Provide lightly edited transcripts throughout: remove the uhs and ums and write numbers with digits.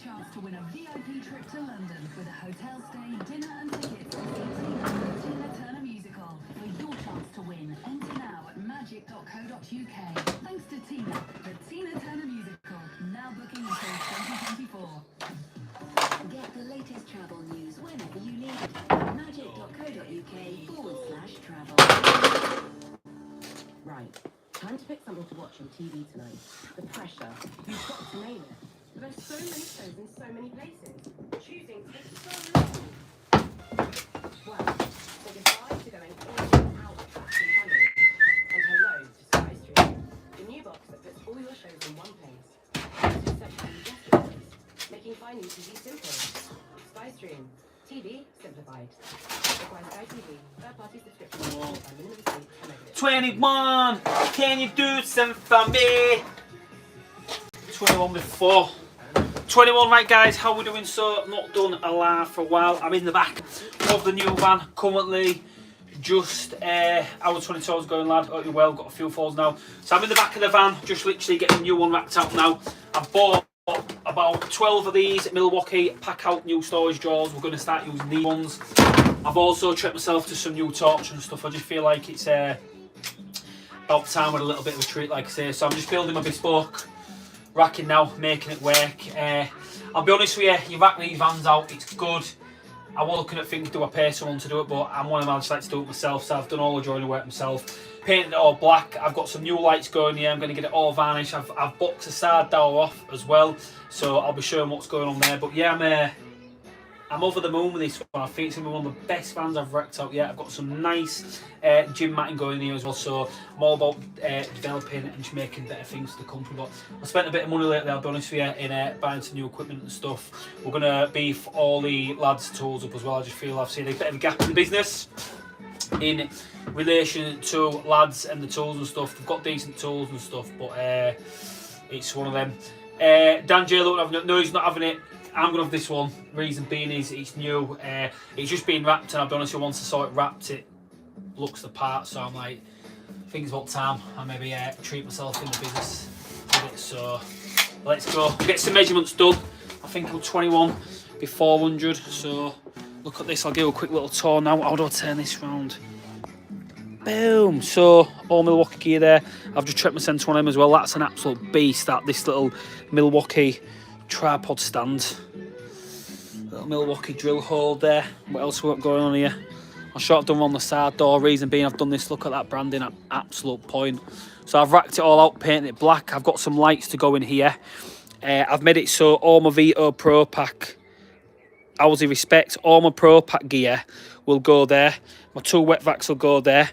chance to win a VIP trip to London with a hotel stay, dinner and tickets to see the Tina Turner musical. For your chance to win, enter now at magic.co.uk. Thanks to Tina, the Tina Turner musical, now booking until 2024. Get the latest travel news whenever you need it at magic.co.uk/travel. Right, time to pick something to watch on TV tonight. The pressure. You've got to name it. There's so many shows in so many places. Choosing takes so long. Well, say goodbye to going all out attraction funny and hello to SkyStream, the new box that puts all your shows in one place. Just search for the best, making finding TV simple. SkyStream, TV simplified. Requires Sky TV, third-party subscription, and minimum speed and megabits. 21, can you do something for me? 21 before. 21, right guys, how we doing? So, not done a live for a while. I'm in the back of the new van, currently just hour 22 hours going, lad. Hope you're well, got a few falls now. So I'm in the back of the van, just literally getting the new one wrapped out now. I've bought about 12 of these Milwaukee pack out new storage drawers. We're going to start using these ones. I've also treated myself to some new torch and stuff. I just feel like it's about time with a little bit of a treat, like I say. So I'm just building my bespoke racking now, making it work. I'll be honest with you, you rack these vans out, it's good. I was looking at things, do I pay someone to do it, but I'm one of them, I just like to do it myself, so I've done all the joinery work myself. Painted it all black, I've got some new lights going here, I'm going to get it all varnished. I've boxed the side door off as well, so I'll be showing what's going on there. But yeah, I'm over the moon with this one. I think it's going to be one of the best vans I've wrecked out yet. I've got some nice gym matting going here as well, so I'm all about developing and just making better things for the company. But I spent a bit of money lately, I'll be honest with you, in buying some new equipment and stuff. We're going to beef all the lads' tools up as well. I just feel I've seen a bit of a gap in the business in relation to lads and the tools and stuff. They've got decent tools and stuff, but it's one of them. Dan J. No, he's not having it. I'm going to have this one. Reason being is it's new. It's just been wrapped, and I'll be honest with you, once I saw it wrapped, it looks the part. So I'm like, I think it's about time I maybe treat myself in the business with it. So let's go. Get some measurements done. I think I'm 21 be 400. So look at this. I'll give you a quick little tour now. How do I turn this round? Boom. So all Milwaukee gear there. I've just checked my centre on them as well. That's an absolute beast. This little Milwaukee tripod stand. Little Milwaukee drill hole there. What else we got going on here? I'll show I've done on the side door. Reason being, I've done this. Look at that branding at absolute point. So I've racked it all out, painted it black. I've got some lights to go in here. I've made it so all my Vito Pro Pack, Aussie Respect, all my Pro Pack gear will go there. My two wet vacs will go there.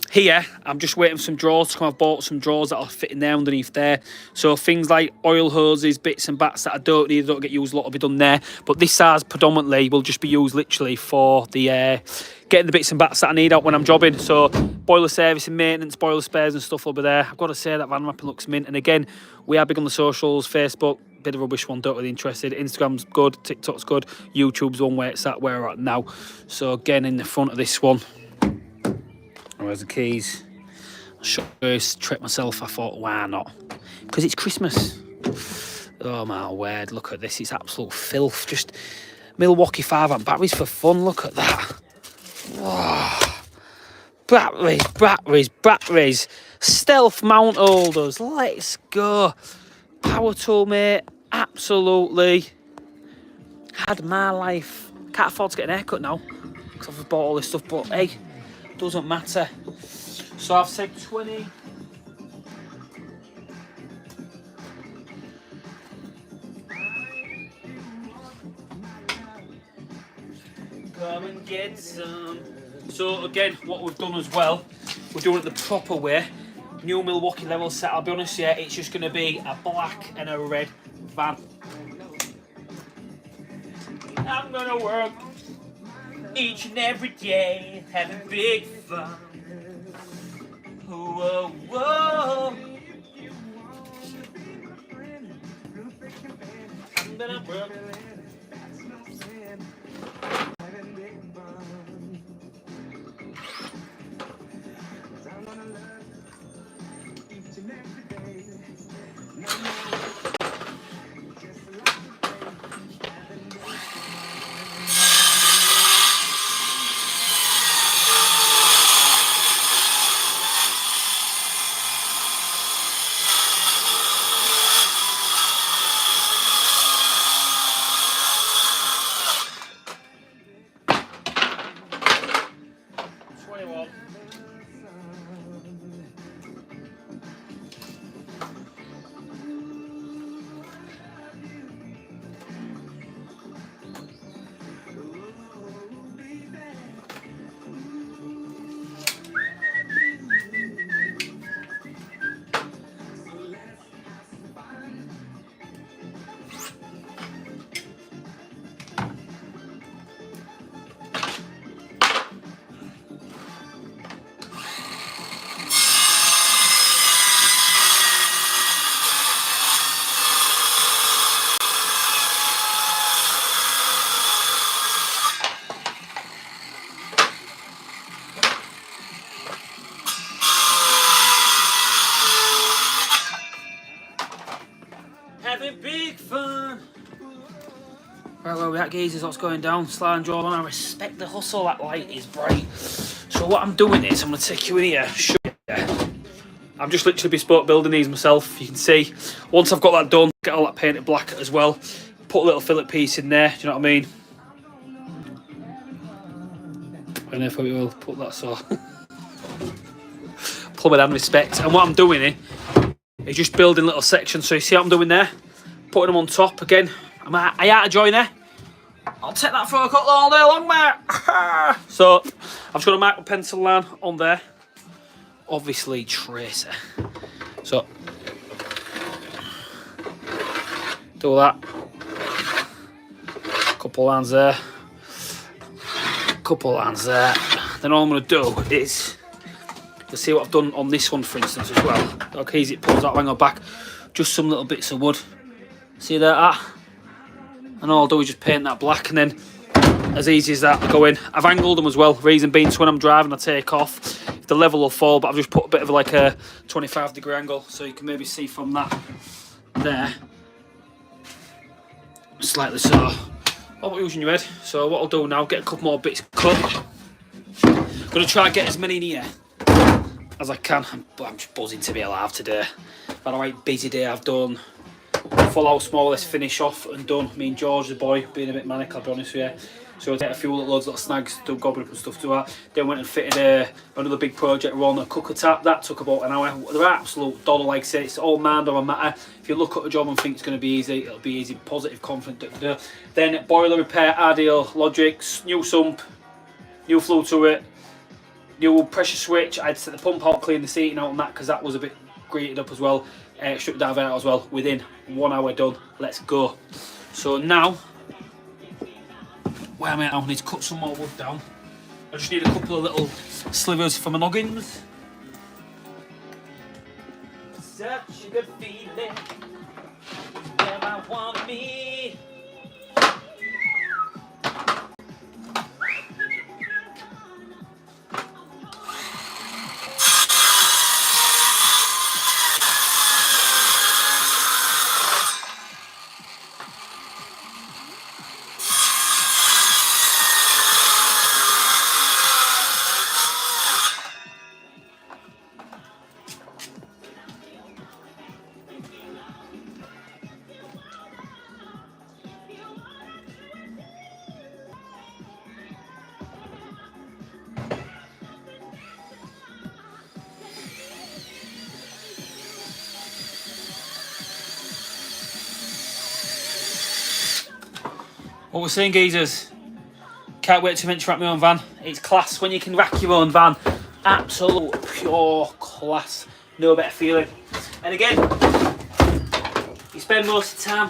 Here, I'm just waiting for some drawers to come. I've bought some drawers that'll fit in there underneath there. So things like oil hoses, bits and bats that I don't need, don't get used a lot, will be done there. But this size predominantly will just be used literally for the getting the bits and bats that I need out when I'm jobbing. So boiler service and maintenance, boiler spares and stuff will be there. I've got to say that van wrapping looks mint. And again, we are big on the socials, Facebook, bit of a rubbish one, don't really interested. Instagram's good, TikTok's good, YouTube's one where it's at where we're at now. So again, in the front of this one, where's the keys? I should trip myself. I thought, why not? Because it's Christmas. Oh my word, look at this. It's absolute filth. Just Milwaukee 5-amp batteries for fun. Look at that. Oh. Batteries. Stealth mount holders. Let's go. Power tool, mate. Absolutely. Had my life. Can't afford to get an haircut now because I've bought all this stuff, but hey, doesn't matter. So I've said 20. Come and get some. So again, what we've done as well, we're doing it the proper way. New Milwaukee level set. I'll be honest here, it's just going to be a black and a red van. I'm gonna work each and every day, having big fun. Whoa, whoa. I'm gonna work. Right, where we at, geezers? What's going down? Sly and Jordan, I respect the hustle. That light is bright. So what I'm doing is I'm going to take you in here. Show you. I'm just literally bespoke building these myself. You can see, once I've got that done, get all that painted black as well. Put a little fillet piece in there. Do you know what I mean? And if we will put that so. Plumber and respect. And what I'm doing is just building little sections. So you see what I'm doing there? Putting them on top again. I out of joiner. I'll take that for a cut all day long, mate. So I've just got to mark my pencil line on there. Obviously tracer. So do that. Couple lines there. Couple lines there. Then all I'm going to do is, you'll see what I've done on this one, for instance, as well. Look how easy it pulls that hanger back. Just some little bits of wood. See that? And all I'll do is just paint that black, and then as easy as that, I go in. I've angled them as well. Reason being, so when I'm driving, I take off. The level will fall, but I've just put a bit of like a 25-degree angle, so you can maybe see from that there. Slightly so. All about using your head. So what I'll do now, get a couple more bits cut. I'm going to try and get as many in here as I can. I'm just buzzing to be alive today. I've had a right busy day. I've done full house more or less finish off and done. Me and George, the boy, being a bit manic, I'll be honest with you. So I did a few loads of little snags, done gobbling up and stuff to that. Then went and fitted another big project on a cooker tap. That took about an hour. They're absolute dollar, like I say. It's all man or matter. If you look at a job and think it's going to be easy, it'll be easy, positive, confident. Then boiler repair, RDL, Logics, new sump, new flue to it, new pressure switch. I had to set the pump out, clean the seating out and that, because that was a bit grated up as well. Stripped that out as well. Within 1 hour done. Let's go. So now, where am I at? I need to cut some more wood down. I just need a couple of little slivers for my noggins. Such a good feeling, where I want me. What we're saying, geezers, can't wait to mention rack my own van. It's class when you can rack your own van. Absolute pure class. No better feeling. And again, you spend most of the time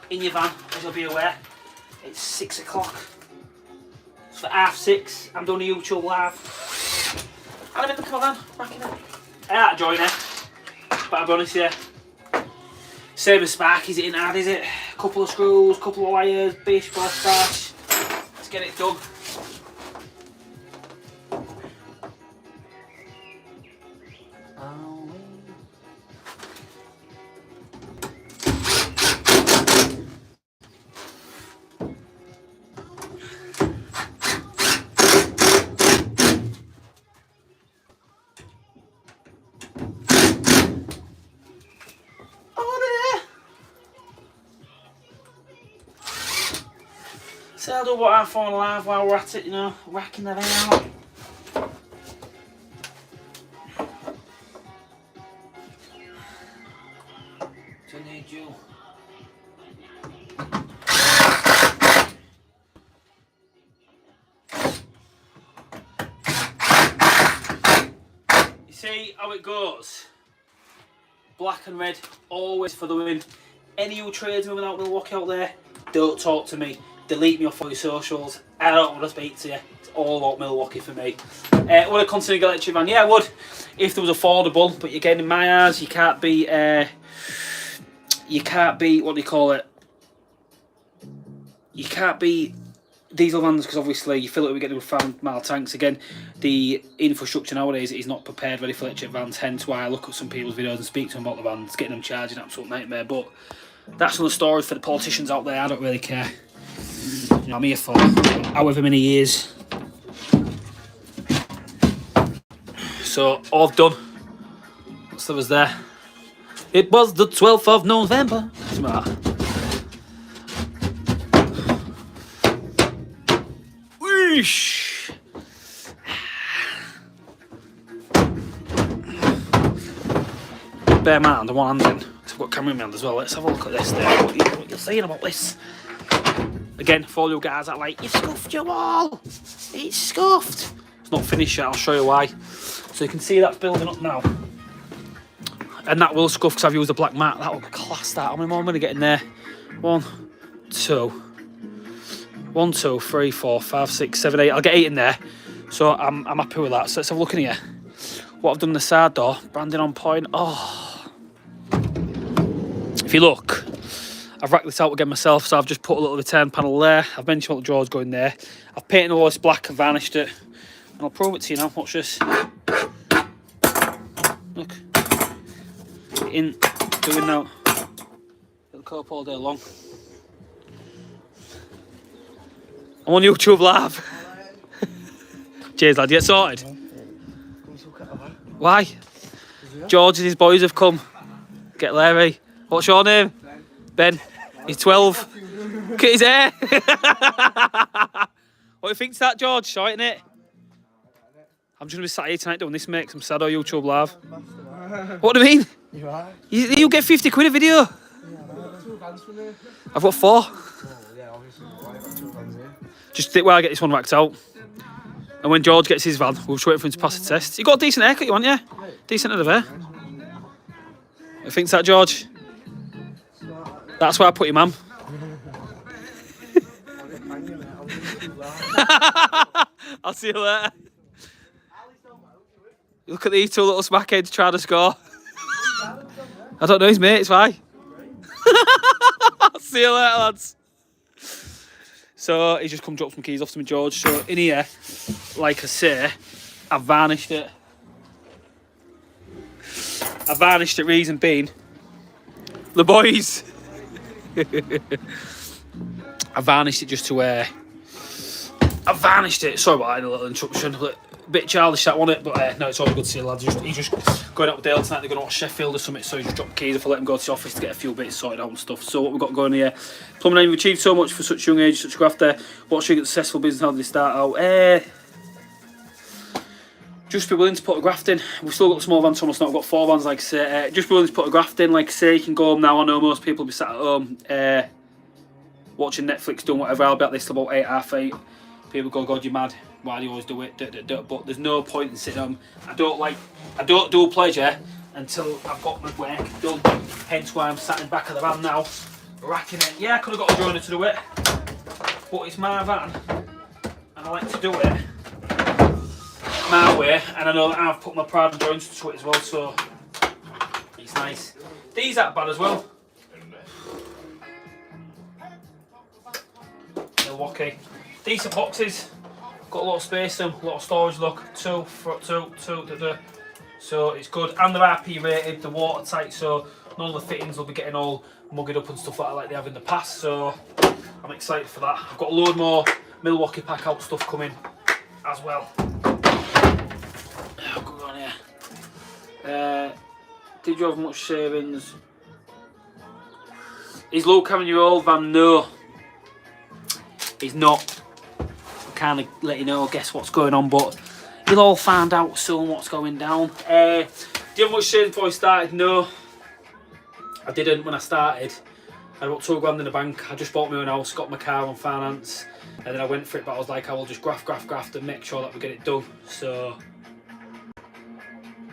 in your van, as you'll be aware. It's 6 o'clock. So at 6:30, I'm doing a YouTube live. And I'm in the car van, racking it. I had to join it, but I'll be honest with you. Same as Spark, is it in hard, is it? Couple of screws, couple of wires, bish, bash, bash. Let's get it done. So I'll do what I find live while we're at it, you know, racking that out. Do I need you? You see how it goes? Black and red, always for the win. Any of you tradesmen without Milwaukee out there, don't talk to me. Delete me off all your socials. I don't want to speak to you. It's all about Milwaukee for me. Would I consider getting an electric van? Yeah, I would. If there was affordable. But again, in my eyes, you can't be, what do you call it? You can't be diesel vans, because obviously you fill it, we get the 5 mile tanks. Again, the infrastructure nowadays is not prepared ready for electric vans, hence why I look at some people's videos and speak to them about the vans, getting them charging, absolute nightmare. But that's another story for the politicians out there. I don't really care. know, I'm here for however many years. So all I've done, what's that was there? It was the 12th of November. Something like that. Whoosh! Bear in mind, the one hand in. So I've got camera in my hand as well. Let's have a look at this there. What you're saying about this. Again, for all you guys that are like, you've scuffed your wall. It's scuffed. It's not finished yet, I'll show you why. So you can see that's building up now. And that will scuff because I've used a black mat. That will class that. How many more am I going to get in there? 1, 2. 1, 2, 3, 4, 5, 6, 7, 8. I'll get 8 in there. So I'm happy with that. So let's have a look in here. What I've done in the side door, branding on point. Oh. If you look, I've racked this out again myself. So I've just put a little return panel there. I've mentioned what the drawers going there. I've painted all this black and varnished it. And I'll prove it to you now. Watch this. Look. In doing now. It'll go up all day long. I'm on YouTube Live. Cheers, lad. Get sorted. Why? George and his boys have come. Get Larry. What's your name? Ben. He's 12. Look at his hair. What do you think's that, George? Short, innit? I'm just going to be sat here tonight doing this, mate, 'cause I'm sad on YouTube Live. What do you mean? You get 50 quid a video. I've got 4. Just stick where I get this one racked out. And when George gets his van, we'll just wait for him to pass the test. You got a decent haircut, you want, yeah? Decent head of hair. You think that, George? That's where I put your mum. I'll see you later. Look at these two little smackheads trying to score. I don't know his mate, it's fine. I'll see you later, lads. So he's just come drop some keys off to me, George. So in here, like I say, I've varnished it. I varnished it, reason being, the boys. I varnished it just to I varnished it. Sorry about that, a little interruption. A bit childish that one, but no, it's all good to see you, lads. He's just going out with Dale tonight. They're going to watch Sheffield or something, so he just dropped the keys off. I let him go to the office to get a few bits sorted out and stuff. So what we've got going here, Plumbing, you've achieved so much for such a young age, such a grafter. What's your successful business? How did they start out? Just be willing to put a graft in. We've still got the small van, Thomas. Now we've got 4 vans, like I say. Just be willing to put a graft in, like I say. You can go home now. I know most people will be sat at home watching Netflix, doing whatever. I'll be at this till about 8, half 8. People go, God, you're mad. Why do you always do it? But there's no point in sitting home. I don't do pleasure until I've got my work done. Hence why I'm sat in the back of the van now, racking it. Yeah, I could have got a joiner to do it, but it's my van, and I like to do it my way. And I know that I've put my pride and joints to it as well, so it's nice. These aren't bad as well. Milwaukee, decent boxes. Got a lot of space in them, a lot of storage. Look, two. So it's good, and they're RP rated, they're watertight, so none of the fittings will be getting all mugged up and stuff like they have in the past. So I'm excited for that. I've got a load more Milwaukee pack out stuff coming as well. I'll go on here. Did you have much savings? Is Luke having your old van? No, he's not. Kind of let you know, guess what's going on, but you'll all find out soon what's going down. Do you have much savings before I started? No, I didn't when I started. I had about £2 in the bank. I just bought my own house, got my car on finance, and then I went for it, but I was like, I will just graft and make sure that we get it done. So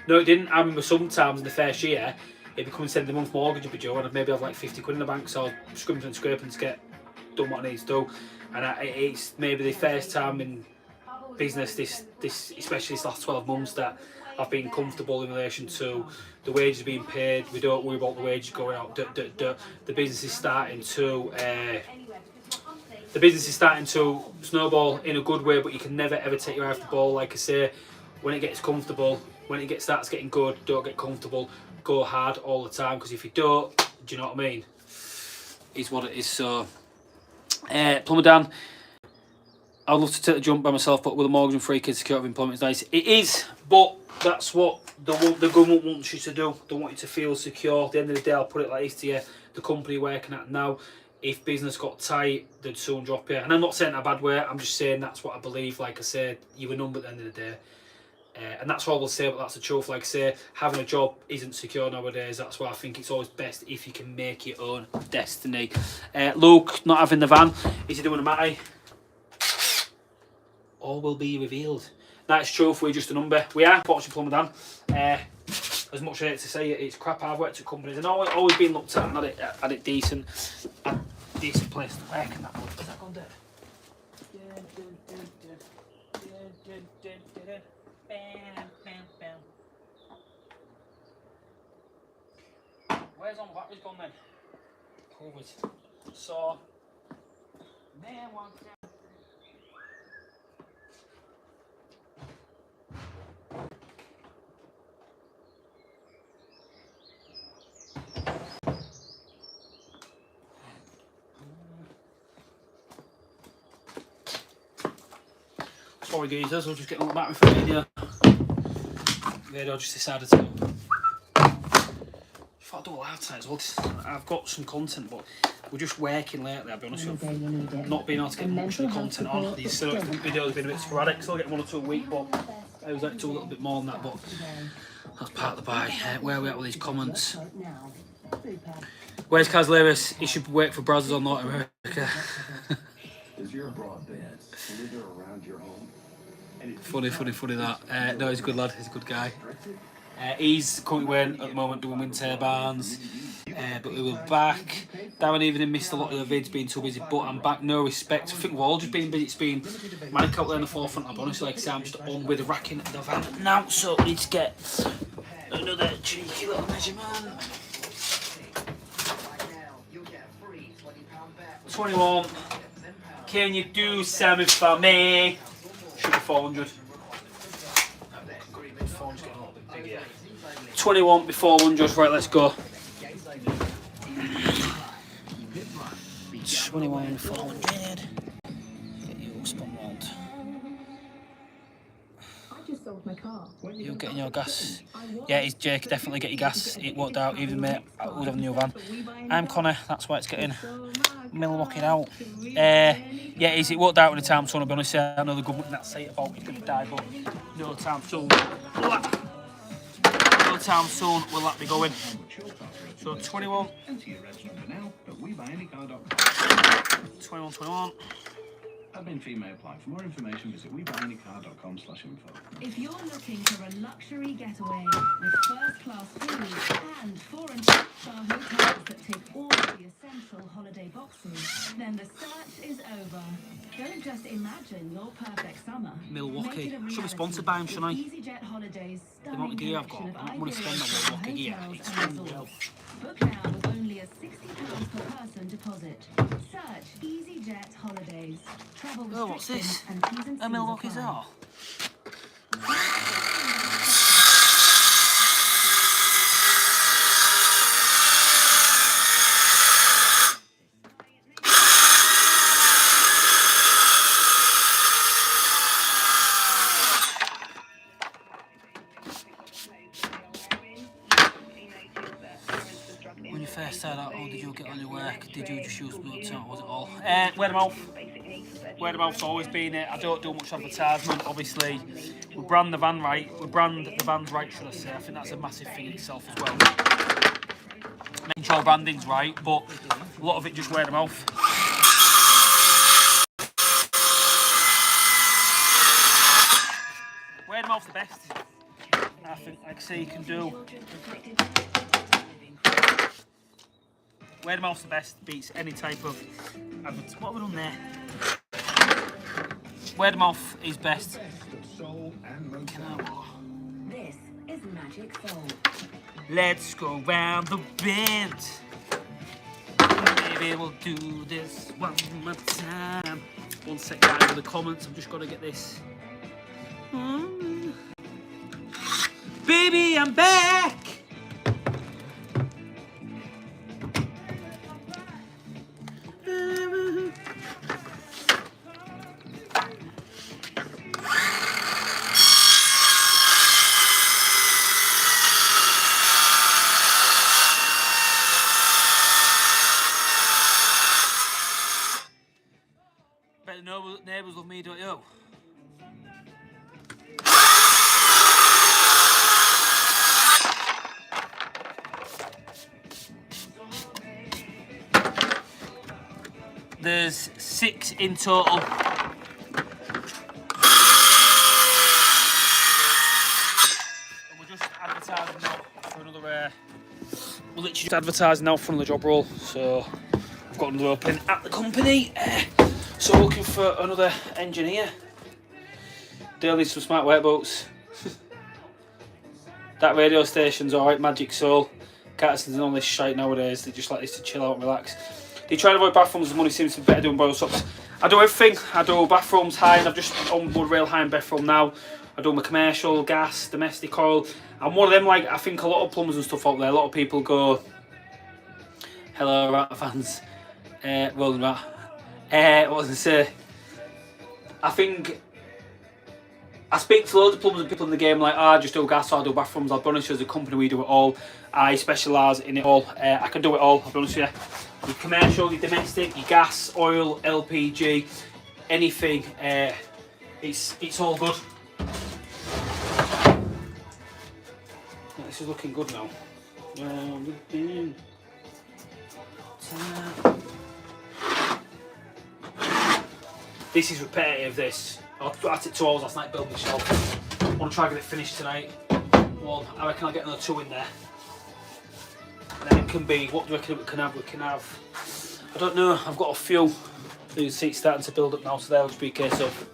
no, it didn't. I remember sometimes in the first year it'd be coming to the month mortgage would be due, and I'd maybe have like 50 quid in the bank, so I was scrimping and scraping to get done what I need to do. And it's maybe the first time in business, this especially this last 12 months, that I've been comfortable in relation to the wages being paid. We don't worry about the wages going out. The business is starting to snowball in a good way, but you can never ever take your eye off the ball. Like I say, when it gets comfortable, when it starts getting good, don't get comfortable. Go hard all the time, because if you don't, do you know what I mean? Is what it is. So. Plumber Dan, I'd love to take the jump by myself, but with a mortgage and 3 kids, security of employment is nice. It is, but that's what the government wants you to do. They want you to feel secure. At the end of the day, I'll put it like this to you. The company you're working at now, if business got tight, they'd soon drop you. And I'm not saying it in a bad way, I'm just saying that's what I believe. Like I said, you're a number at the end of the day. And that's all we'll say, but that's the truth. Like I say, having a job isn't secure nowadays. That's why I think it's always best if you can make your own destiny. Luke, not having the van. Is he doing a matty? All will be revealed. That's true, if we're just a number. We are, fortunately, Plumber Dan. As much as I hate to say it, it's crap. I've worked at companies and always been looked at and had it decent. A decent place to work and that. Is that gone dead? Where's all my batteries gone then? Covered. So, man, one. Sorry geezers, I'll just get on the battery for the video. I just decided to. I thought I'd do a live tonight as well. I've got some content, but we're just working lately, I'll be honest with you. Not being able to get much of the content on. These videos have been a bit sporadic, so I'll get 1 or 2 a week, but I was like to do a little bit more than that, but that's part of the buy. Where are we at with these comments? Where's Kaz Lewis? He should work for Brazzers or North America. Is your broadband slither around your home? Funny that. No, he's a good lad, he's a good guy. He's currently wearing at the moment doing wind turbines, but we were back. Darren Evening missed a lot of the vids, being too busy, but I'm back, no respect. I think we've all just been busy. It's been manic out there in the forefront. I'll be honest, like I say, I'm just on with racking the van now, so we need to get another cheeky little measurement. 21. Can you do something for me? Should be 400. 21 before 400. Right, let's go. 21 400. Get you spun round. You getting your gas? Yeah, it's Jake. Definitely get your gas. It worked out. Even mate, I would have a new van. I'm Connor. That's why it's getting Milwaukee out. Yeah, it worked out in the time soon. I'll be honest. I know the government that say about it's going to die, but no time soon. No time soon will that be going. So 21. 21. Admin fee may apply. For more information, visit webuyanycar.com/info. If you're looking for a luxury getaway with first-class food and 4- and 5-star hotels that tick all the essential holiday boxes, then the search is over. Don't just imagine your perfect summer. Milwaukee. Make it a Should be sponsored by him, reality shouldn't I? with EasyJet Holidays' The amount of gear I've got, stunning I'm going to spend collection on of Milwaukee gear. hotels It's and unreal. resorts. Book now with only a £60 per person deposit. Search EasyJet Holidays. Travel Oh, what's this? restrictions and T's and C's A Milwaukee's apply. all. When you first started out, how did you get on your work? Did you just use boots or was it all? Word of mouth. Word of mouth's always been it. I don't do much advertisement, obviously. We brand the van right. We brand the vans right, should I say. I think that's a massive thing in itself as well. Make sure branding's right, but a lot of it just word of mouth. Word of mouth's the best. I think, like I say, you can do. Word of mouth's the best, beats any type of advert. What have we done there? Word of mouth is best. This is Magic Soul. Let's go round the bend. Maybe we'll do this one more time. 1 sec, guys, in the comments. I'm just gonna get this. Baby, I'm back. Bet the neighbours love me, don't you? There's 6 in total. And we're just advertising now for another. We're literally just advertising now for another job role. So I've got another opening at the company. So we're looking for another engineer. Dale needs some smart workboats. That radio station's alright, Magic Soul. Caterson's and all this shite nowadays. They just like this to chill out and relax. They try to avoid bathrooms as money seems to be better doing boil socks. I do everything. I do bathrooms, high-end. I've just on board rail high-end bathroom now. I do my commercial, gas, domestic oil. I'm one of them, like, I think a lot of plumbers and stuff out there, a lot of people go, hello, Rat fans. Well done, Rat. What was I say? I think I speak to loads of plumbers and people in the game like, I just do gas, or I do bathrooms. I'll be honest, as a company we do it all. I specialise in it all. I can do it all, I'll be honest with you. Your commercial, your domestic, your gas, oil, LPG, anything. It's all good. This is looking good now. This is repetitive, this. I had it 2 hours last night building the shelf. I want to try and get it finished tonight. Well, I reckon I'll get another 2 in there. And then it can be, what do you reckon we can have? We can have, I don't know, I've got a few. The seats starting to build up now, so they'll just be a case of.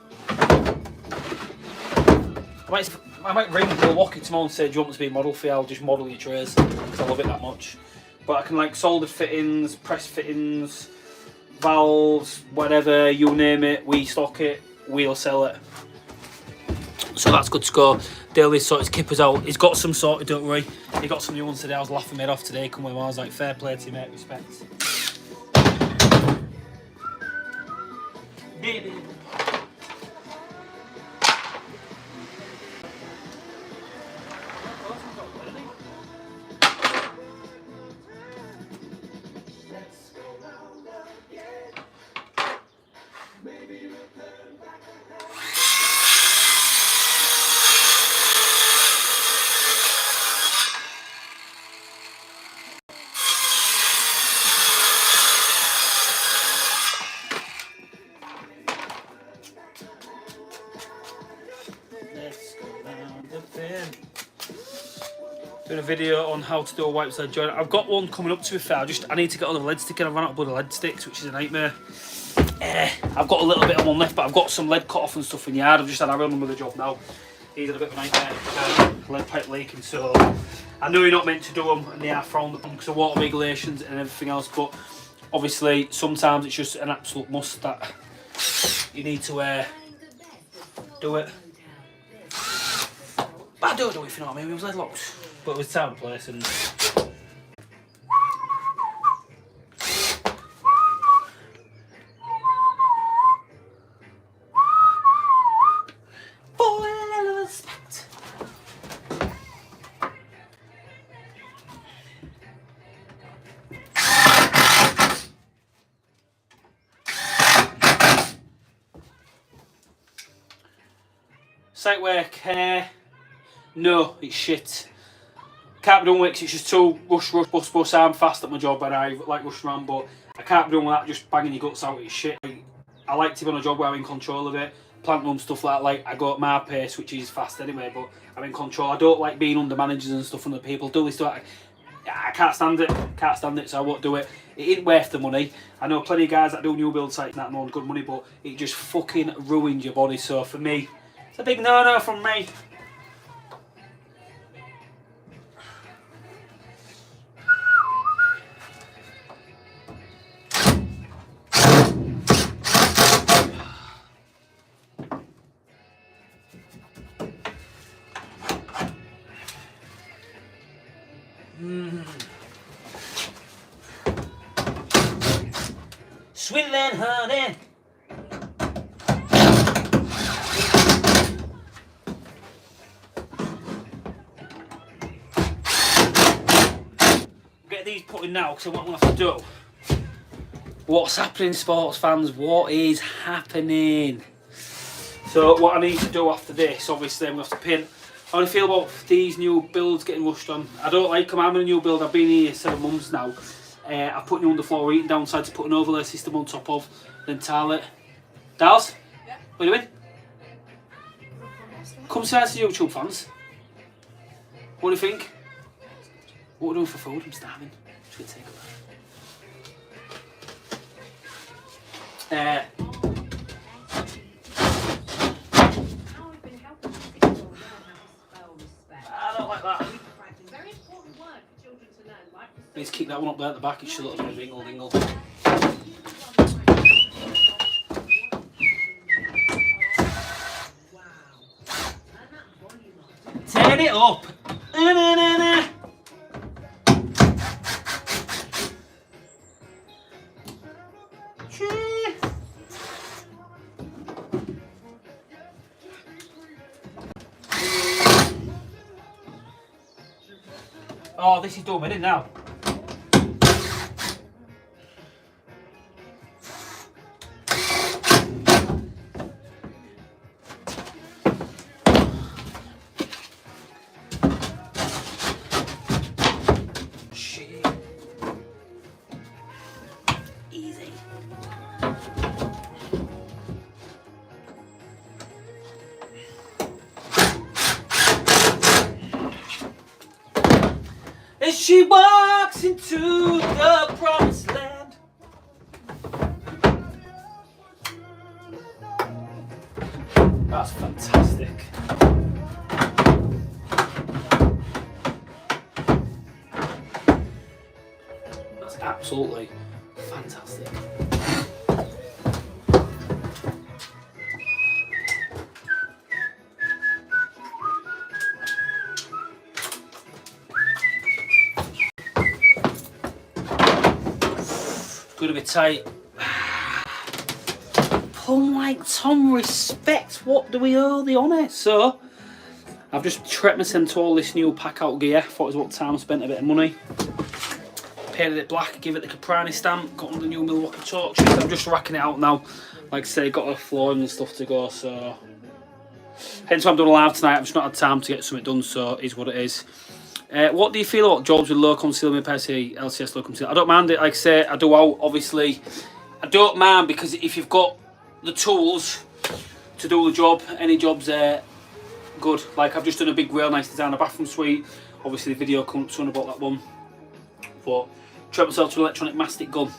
I might ring Milwaukee tomorrow and say, do you want me to be a model for you? I'll just model your trays, because I love it that much. But I can like soldered fittings, press fittings, valves, whatever, you name it, we stock it, we'll sell it. So that's good to go. Daily sorted his kippers out. He's got some sorted, don't worry. He got some new ones today. I was laughing my head off today. Come with him. I was like, fair play to you, mate. Respect. Baby. Doing a video on how to do a white side joint. I've got one coming up, to be fair. I need to get all the lead sticking. I've run out of bloody lead sticks, which is a nightmare. I've got a little bit of one left, but I've got some lead cut off and stuff in the yard. I've just had Aaron on with the job now. He's had a bit of a nightmare, lead pipe leaking, so I know you're not meant to do them, and they are frowned upon because of water regulations and everything else, but obviously sometimes it's just an absolute must that you need to do it. But I don't do it, if you know what I mean. It was lead locks, but it was time and place, and site work, no, it's shit. Can't be done with it 'cause it's just too rush, bus. I'm fast at my job and I like rushing around, but I can't be done with that, just banging your guts out, it's shit. I like to be on a job where I'm in control of it. Plant room stuff like I go at my pace, which is fast anyway, but I'm in control. I don't like being under managers and stuff, under people. Do this, I can't stand it, so I won't do it. It ain't worth the money. I know plenty of guys that do new build sites and that on good money, but it just fucking ruins your body. So for me, it's a big no-no from me. Sweet and honey. Get these put in now, because what I'm going to have to do What's happening, sports fans? What is happening? So what I need to do after this, obviously, I'm going to have to paint. How do you feel about these new builds getting rushed on? I don't like them. I'm in a new build. I've been here 7 months now. I've put new underfloor heating downside to put an overlay system on top of, then tile it. Dals? Yeah. What are you doing? Come say hi to YouTube fans. What do you think? What are we doing for food? I'm starving. Just going to take a I don't like that. Very important word for children to learn. Like I need to keep that one up there at the back. It's a little bit of dingle dingle. Turn it up. Na, na, na, na. Oh, this is done, isn't it now? Shit. Easy. As she walks into the promised land. That's fantastic. That's absolutely fantastic. Going to be tight. Plum like Tom, respect. What do we owe the honour? So, I've just treated myself to all this new pack out gear. Thought it was what time, spent a bit of money. Painted it black, give it the Caprani stamp, got on the new Milwaukee torch. I'm just racking it out now. Like I say, got a flooring and stuff to go, so. Hence why I'm doing a live tonight. I've just not had time to get something done, so it is what it is. What do you feel about jobs with low concealment per se, LCS low concealment? I don't mind it, like I say, I do out, obviously. I don't mind because if you've got the tools to do the job, any job's good. Like I've just done a big real nice designer bathroom suite. Obviously the video comes soon about that one. But treat myself to an electronic mastic gun.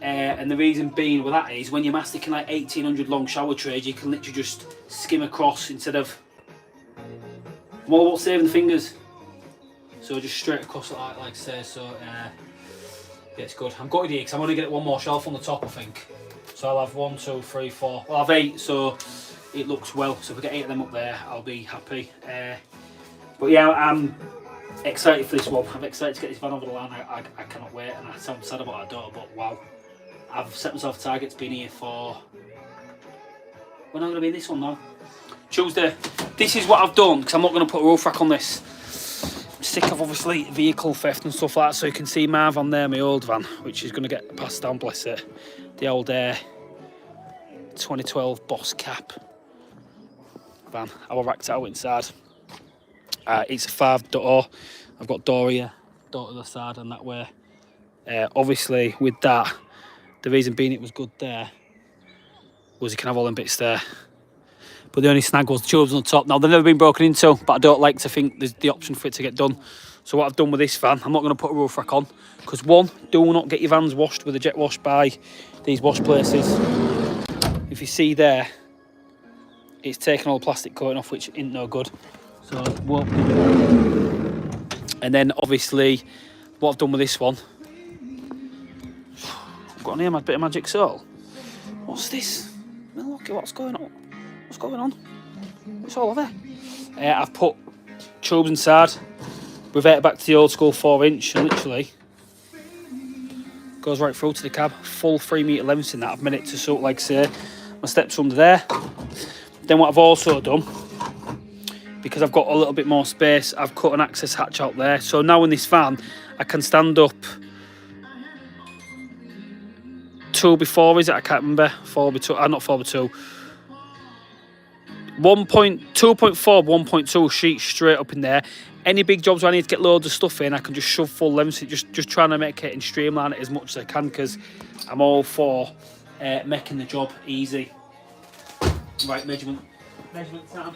And the reason being with that is when you're masticing like 1800 long shower trays, you can literally just skim across instead of more about saving the fingers. So just straight across like I say, so yeah, it's good. I'm gutted here because I'm only getting one more shelf on the top, I think. So I'll have 1, 2, 3, 4. Well, I'll have 8, so it looks well. So if we get 8 of them up there, I'll be happy. But yeah, I'm excited for this one. I'm excited to get this van over the line. I cannot wait, and I sound sad about it, I don't, but wow. I've set myself a target to be in here for... When am I going to be in this one now? Tuesday. This is what I've done, because I'm not going to put a roof rack on this. Sick of obviously vehicle theft and stuff like that, so you can see my van there, my old van, which is going to get passed down, bless it. The old 2012 Boss Cap van. I will racked it out inside. It's a 5-door. I've got door here, door to the side and that way. Obviously with that, the reason being it was good there was you can have all them bits there. But the only snag was the tubes on the top. Now, they've never been broken into, but I don't like to think there's the option for it to get done. So what I've done with this van, I'm not going to put a roof rack on. Because one, do not get your vans washed with a jet wash by these wash places. If you see there, it's taken all the plastic coating off, which isn't no good. So, well. And then, obviously, what I've done with this one, I've got on here my bit of magic soul. What's this? Milwaukee, what's going on? What's going on? It's all over. I've put tubes inside, revert it back to the old school 4-inch, and literally goes right through to the cab. Full 3 metre lengths in that. I've made it to sort, like say, my steps under there. Then what I've also done, because I've got a little bit more space, I've cut an access hatch out there. So now in this van, I can stand up 2 4x2 before, is it? I can't remember. 4x2, not 4x2. 2.4, 1.2 sheets straight up in there. Any big jobs where I need to get loads of stuff in, I can just shove full lengths. Just trying to make it and streamline it as much as I can, because I'm all for making the job easy. Right, measurement time.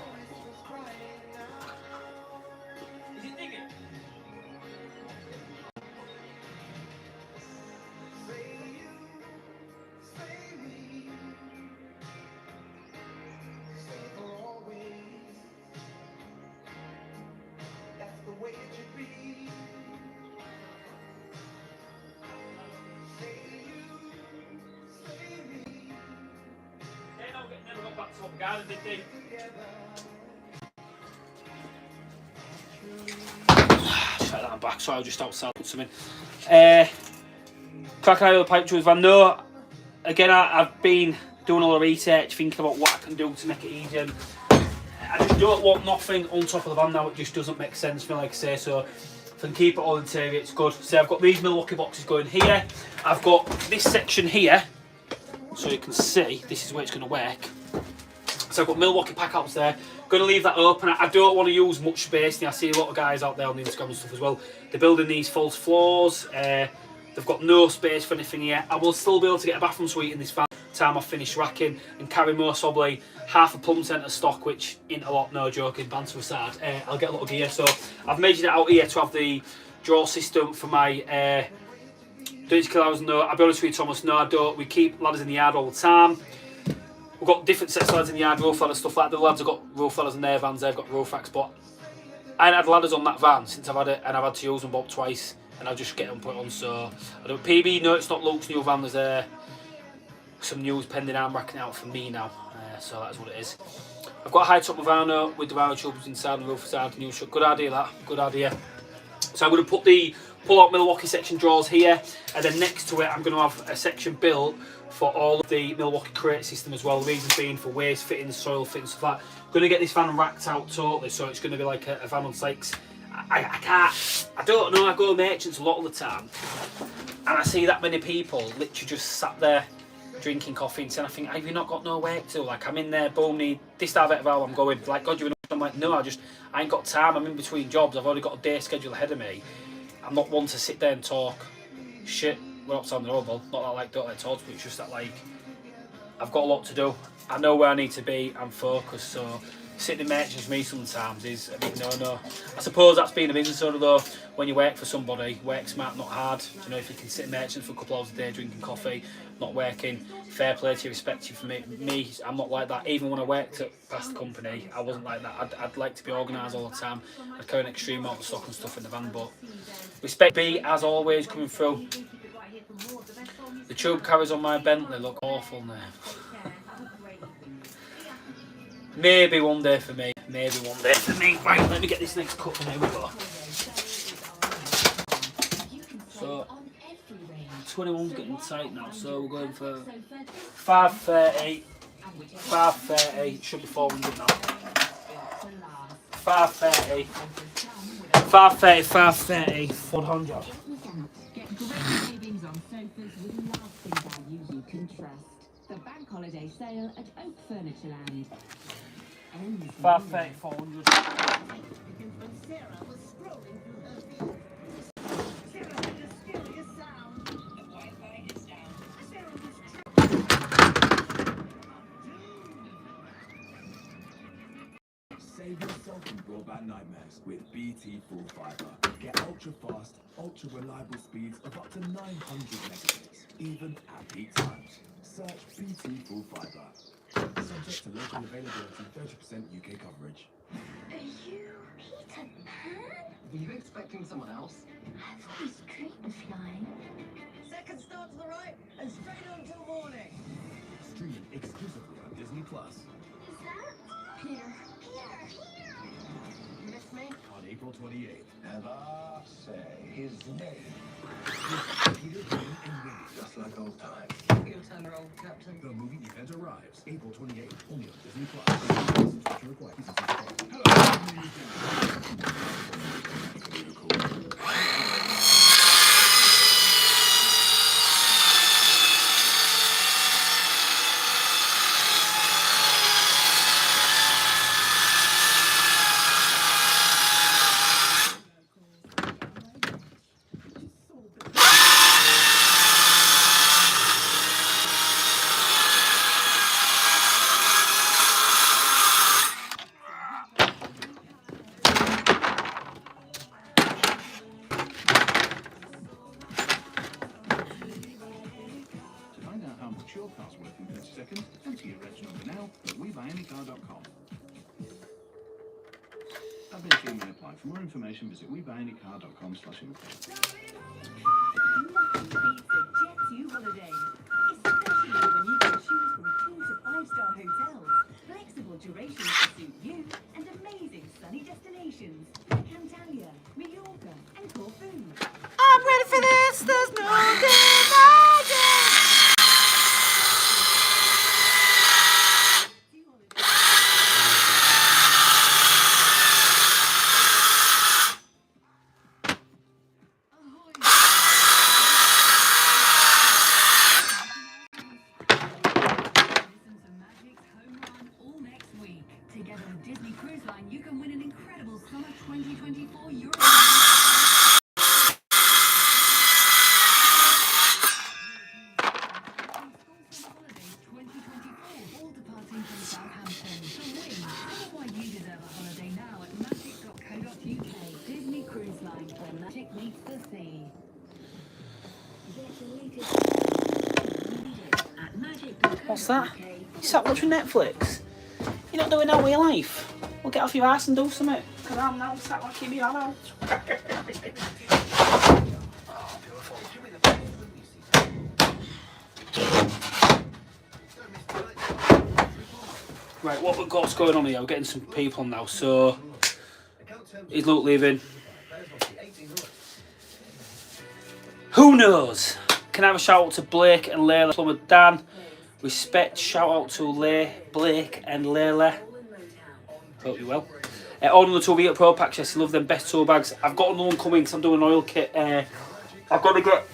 Is it digging? Never got back to what the garden did they? Just like that back, so I'll just outside put some in. Cracking out of the pipe drews van. No, again, I've been doing a lot of research, thinking about what I can do to make it easier. And I just don't want nothing on top of the van now. It just doesn't make sense for me, like I say. So if I can keep it all interior, it's good. So I've got these Milwaukee boxes going here. I've got this section here, so you can see this is where it's going to work. So I've got Milwaukee pack-outs there. Going to leave that open. I don't want to use much space. I see a lot of guys out there on the Instagram and stuff as well. They're building these false floors. They've got no space for anything here. I will still be able to get a bathroom suite in this van time I finish racking, and carry most probably half a plumb centre stock, which ain't a lot, no joking, banter aside. I'll get a lot of gear. So I've measured it out here to have the draw system for my 30 kilos. No, I'll be honest with you, Thomas, no I don't. We keep ladders in the yard all the time. We've got different sets of ladders in the yard, roof ladders, stuff like that. The lads have got roof ladders in their vans, they've got roof racks, but I ain't had ladders on that van since I've had it, and I've had to use them about twice, and I'll just get them put on. So I don't. PB, no, it's not Luke's new van. There's some news pending. I'm racking out for me now, so that's what it is. I've got a high top Movano with the Movano tubes inside the roof side. New shut. Good idea, that. Good idea. So I'm going to put the pull-out Milwaukee section drawers here, and then next to it I'm going to have a section built for all of the Milwaukee crate system as well. The reason being for waste fitting, soil fitting, stuff like that. I'm going to get this van racked out totally, so it's going to be like a van on stakes. I don't know, I go to merchants a lot of the time, and I see that many people literally just sat there drinking coffee and saying, I think, have you not got no work to? Like, I'm in there, boom, need this dive valve, I'm going, like, God, you're I'm like, no, I ain't got time, I'm in between jobs, I've already got a day schedule ahead of me. I'm not one to sit there and talk shit. We're not sounding horrible, not that like don't like talk, but it's just that like I've got a lot to do. I know where I need to be, I'm focused, so sitting in merchants with me sometimes is a big no-no. I suppose that's being a business owner though. When you work for somebody, work smart, not hard. You know, if you can sit in merchants for a couple hours a day drinking coffee, not working, fair play to you, respect you. For me, I'm not like that. Even when I worked at past company, I wasn't like that. I'd like to be organised all the time. I'd carry an extreme amount of stock and stuff in the van, but respect B, as always, coming through. The tube carriers on my Bentley look awful now. Maybe one day for me. Maybe one day for me. Right, let me get this next cut and here we go. So, 21's getting tight now, so we're going for 530. 530, should be 400 now. 530. 530, 530, 400. Get great savings on sofas with lasting values you can trust. The bank holiday sale at Oak Furnitureland. 530, 400. Save yourself from broadband nightmares with BT Full Fibre. Get ultra fast, ultra reliable speeds of up to 900 megabits, even at peak times. Search BT Full Fibre. Subject to local availability, 30% UK coverage. Are you Peter Pan? Were you expecting someone else? I've always dreamed of flying. Second start to the right and straight on till morning. Streaming exclusively on Disney Plus Is that Peter? Peter! You missed me? on April 28th. And I say his name. Peter Pan and Winnie. Just like old times. Your turn, old captain. The movie event arrives April 28th, only on Disney Plus. Subscription required. WeBuyAnyCar.com. Admin fee may apply. For more information, visit WeBuyAnyCar.com/info. Nothing beats a Jet2 holiday, especially when you can choose from 2 to 5-star hotels, flexible durations to suit you, and amazing sunny destinations like Antalya, Mallorca, and Corfu. I'm ready for this. There's no denying. Listen to Magic's Home Run all next week. Together with Disney Cruise Line, you can win an incredible summer 2024 Euro. Holidays 2024, all departing from Southampton. To win, tell why you deserve a holiday now at magic.co.uk. Disney Cruise Line, where magic meets the sea. Get the latest at magic.co.uk. What's that? You sat watching Netflix? You're not doing that with your life? Well, get off your ass and do something. Because I'm now sat watching me out. Right, what's going on here? We're getting some people now. So, is Luke leaving? Who knows? Can I have a shout out to Blake and Layla, Plumber Dan? Respect, shout out to Blake and Layla. Hope you're well. All on the tour at Pro Packs, yes, I love them, best tour bags. I've got another one coming because I'm doing an oil kit. I've got to get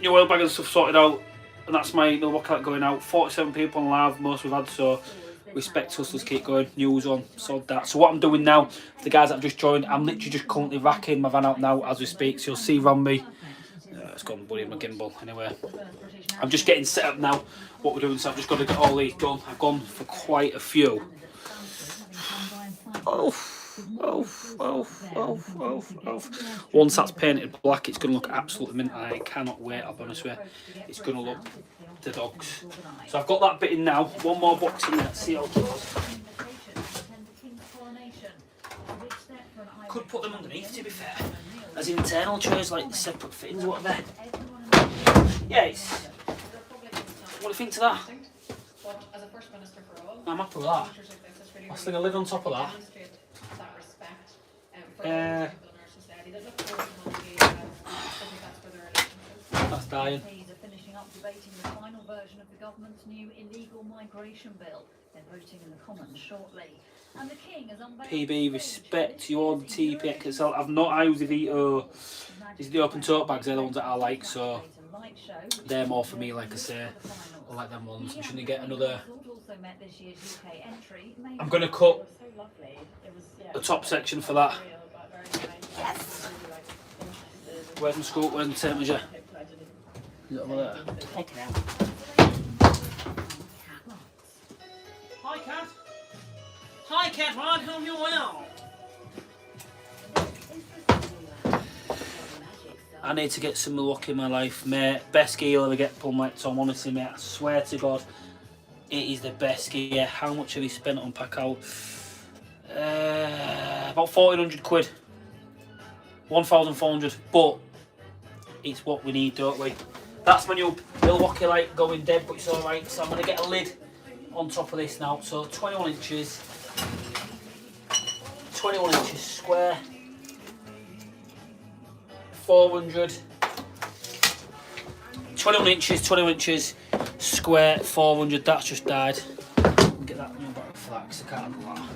new oil bag and stuff sorted out, and that's my Milwaukee light going out. 47 people on live, most we've had, so respect, hustlers, keep going. News on, so that. So what I'm doing now, for the guys that have just joined, I'm literally just currently racking my van out now as we speak, so you'll see around me. It's gone bloody my gimbal anyway. I'm just getting set up now what we're doing, so I've just got to get all these done. I've gone for quite a few. Once that's painted black, it's going to look absolutely mint. I cannot wait, I'll be honest with you. It's going to look the dogs. So I've got that bit in now. One more box in there, see how it goes. Could put them underneath, to be fair. As internal chairs, like separate fittings or whatever. Yeah, it's... What do you think to that? I'm happy with that. I was thinking a lid on top of that. That's dying. MPs are finishing up debating the final version of the government's new illegal migration bill. They're voting in the Commons shortly. And the King has unveiled... PB, respect your TPX. I've not used the Vito. These are the open tote bags, they're the ones that I like, so they're more for me, like I say. I like them ones. I'm just going to get another... I'm going to cut the top section for that. Yes! Where's my scoop? Where's my tape measure? Is it over there? Take it out. Hi, Cat. Hi, Cat. Right, how are you well? I need to get some Milwaukee in my life, mate. Best gear you'll ever get, Plum Light Tom. Honestly, mate, I swear to God, it is the best gear. How much have you spent on pack out? About 1,400 quid. 1,400, but it's what we need, don't we? That's my new Milwaukee light going dead, but it's alright. So I'm going to get a lid on top of this now. So 21 inches. 21 inches square. 400. 21 inches square, 400. That's just died. Get that new back for that because I can't handle that.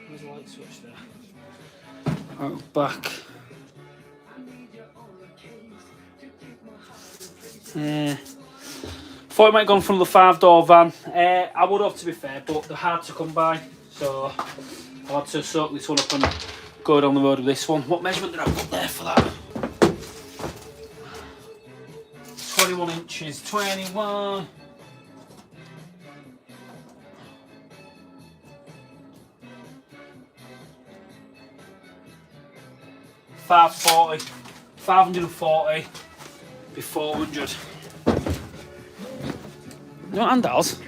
There's a light switch there. Out back. Thought it might have gone from the 5-door van. I would have, to be fair, but they're hard to come by, so I had to soak this one up and go down the road with this one. What measurement did I put there for that? 21 inches, 21. $540, 540, be 400. You want handles?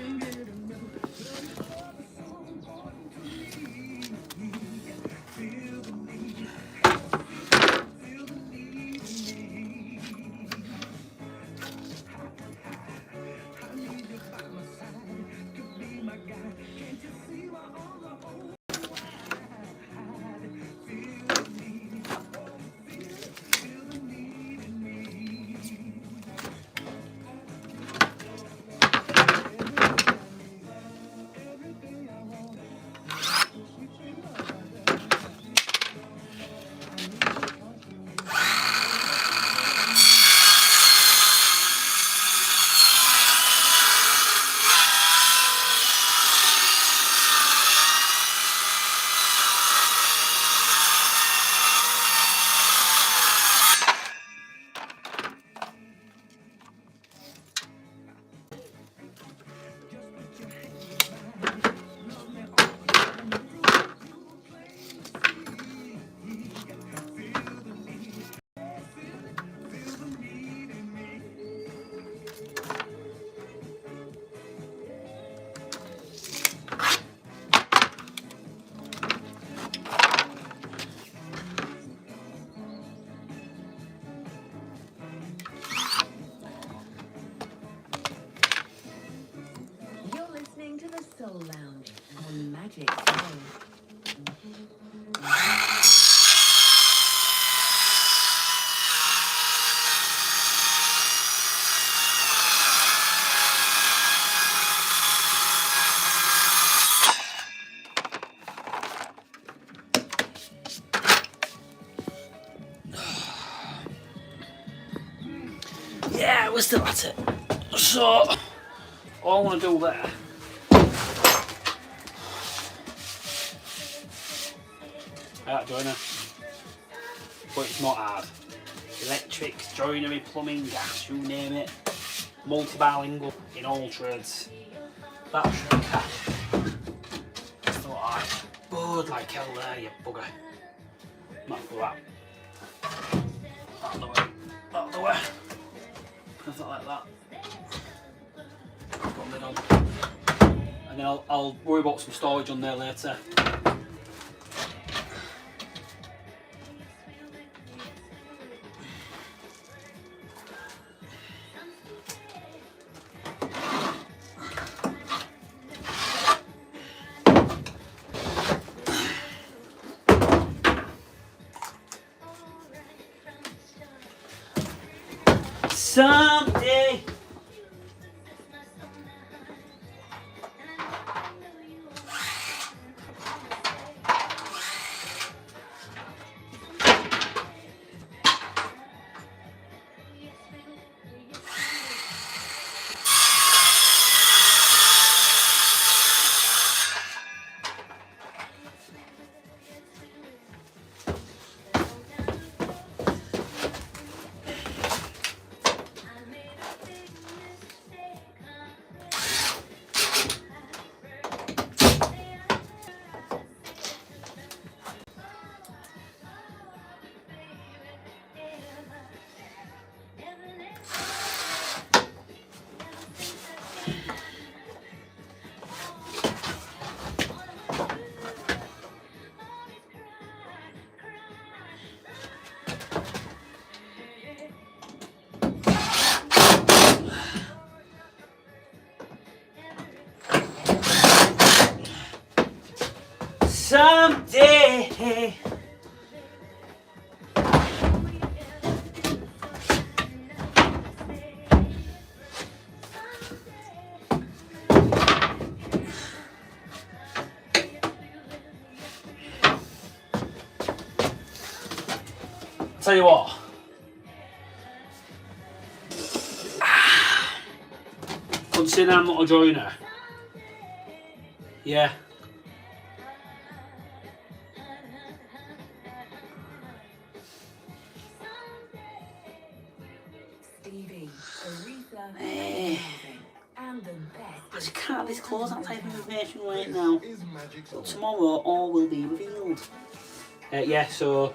You're listening to the Soul Lounge on Magic Soul. Yeah, we're still at it. So, all I want to do there. I like joiner, but it's not hard. Electrics, joinery, plumbing, gas, you name it. Multi-bilingual in all trades. That's your cash. That's the lot I bud like hell there, you bugger. Not for that. Out of the way. Out of the way. It's not like that. Put the lid on. And then I'll worry about some storage on there later. Someday. Someday. Tell you what. Considering I'm not a joiner. Yeah. Stevie, Aretha, and the best. I just can't disclose that type of information right now. But tomorrow all will be revealed. Yeah, so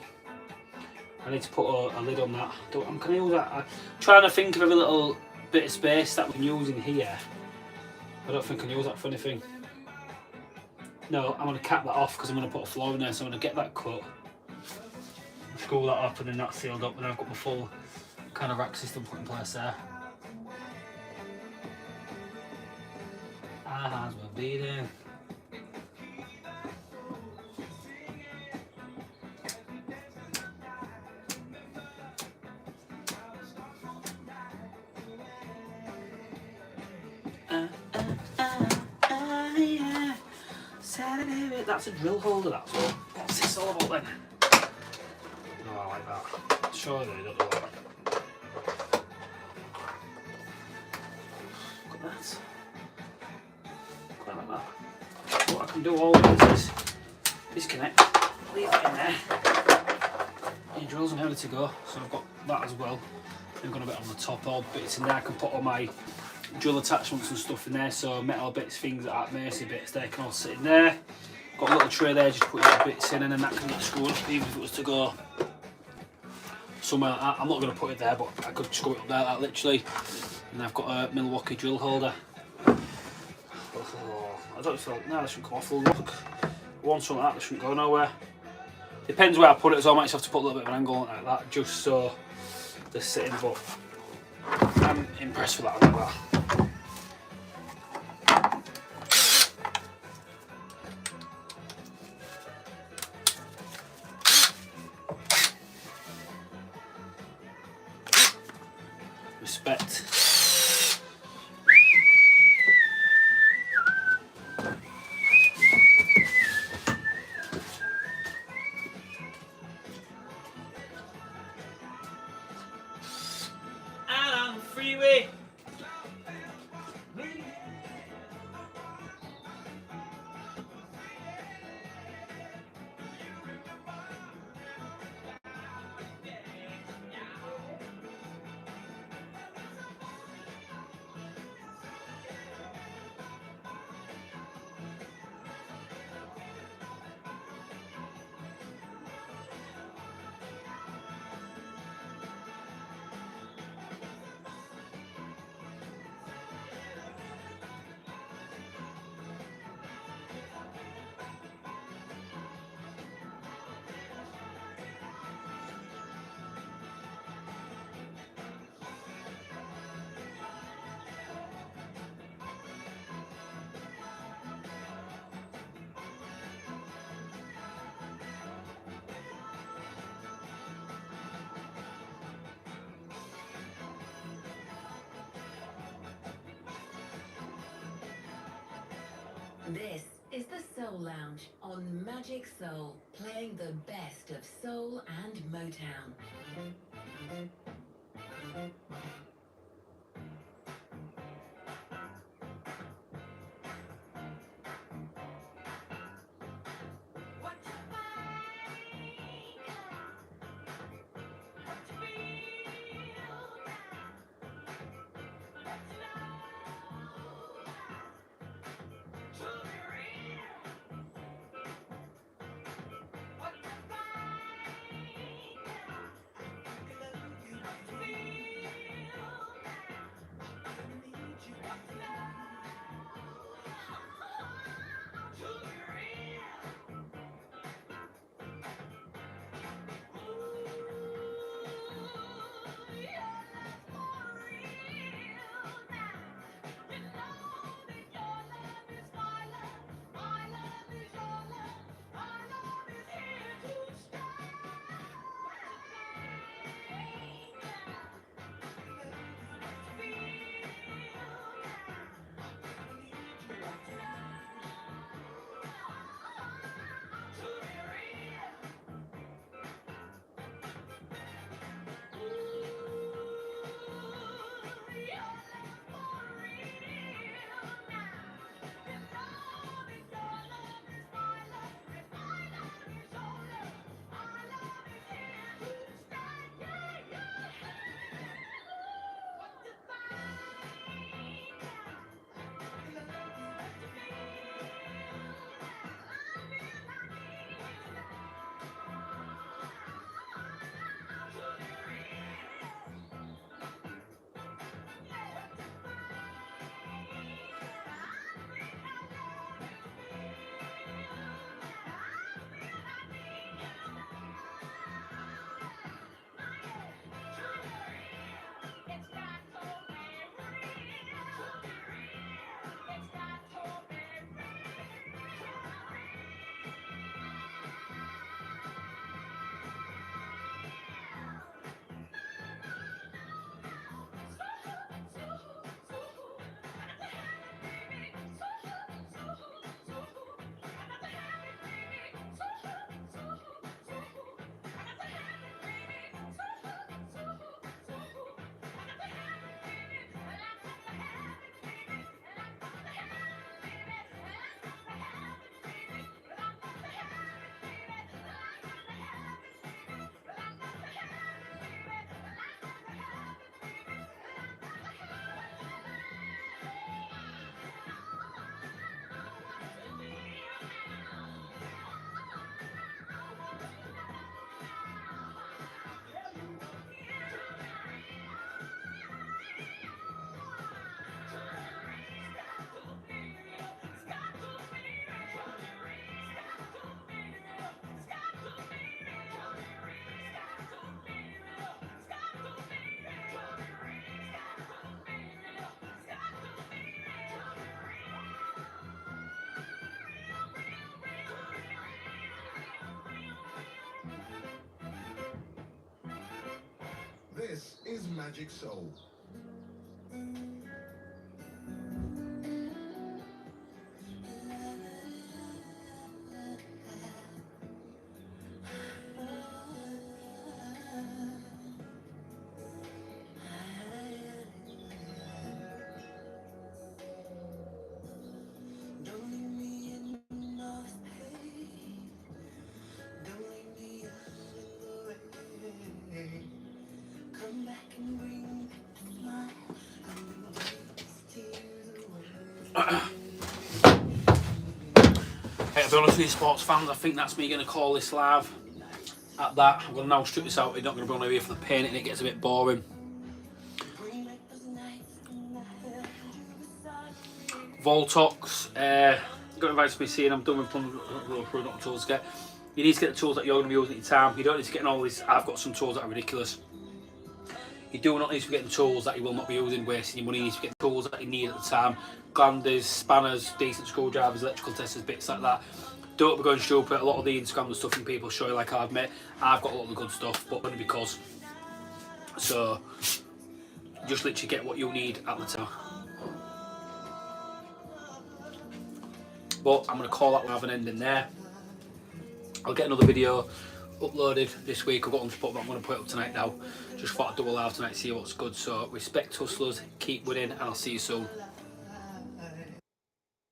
I need to put a lid on that. I'm going to use that. I'm trying to think of a little bit of space that we can use in here. I don't think I can use that for anything. No, I'm going to cap that off because I'm going to put a floor in there, so I'm going to get that cut, screw that up, and then that's sealed up, and then I've got my full kind of rack system put in place there. Our hands were beating. Yeah. Saturday, that's a drill holder, that's all. What's this all about then? Oh, I like that. Surely they don't know what. Look at that. Quite like that. What I can do always is disconnect, leave it in there. Your drills are ready to go, so I've got that as well. I've got a bit on the top, all bits in there. I can put all my drill attachments and stuff in there, so metal bits, things like that, Mercy bits, they can all sit in there. Got a little tray there, just put little bits in, and then that can get screwed up, even if it was to go somewhere like that. I'm not going to put it there, but I could screw it up there, like literally. And I've got a Milwaukee drill holder. Oh, I don't feel like, no, this shouldn't come off. Look, one something like that, this shouldn't go nowhere. Depends where I put it, so I might just have to put a little bit of an angle on it like that, just so they're sitting, but I'm impressed with that, I like that. Respect. Out on the freeway. This is the Soul Lounge on Magic Soul, playing the best of soul and Motown. This is Magic Soul. Hey, I'll be honest with you, sports fans, I think that's me going to call this live at that. I'm going to now strip this out. We're not going to be on here for the paint and it gets a bit boring. Voltox, got invited to be seen. I'm done with product tools to get. You need to get the tools that you're going to be using at your time. You don't need to get all this. I've got some tools that are ridiculous. You do not need to be getting tools that you will not be using, wasting your money. You need to get tools that you need at the time. Glanders, spanners, decent screwdrivers, electrical testers, bits like that. Don't be going stupid. A lot of the Instagram and stuff and people show you, like I admit, I've got a lot of the good stuff, but only because. So, just literally get what you need at the time. But I'm going to call that live an ending there. I'll get another video uploaded this week. I've got one to put, but I'm going to put it up tonight now. Just thought I'd do a live tonight, see what's good. So respect hustlers, keep winning, and I'll see you soon.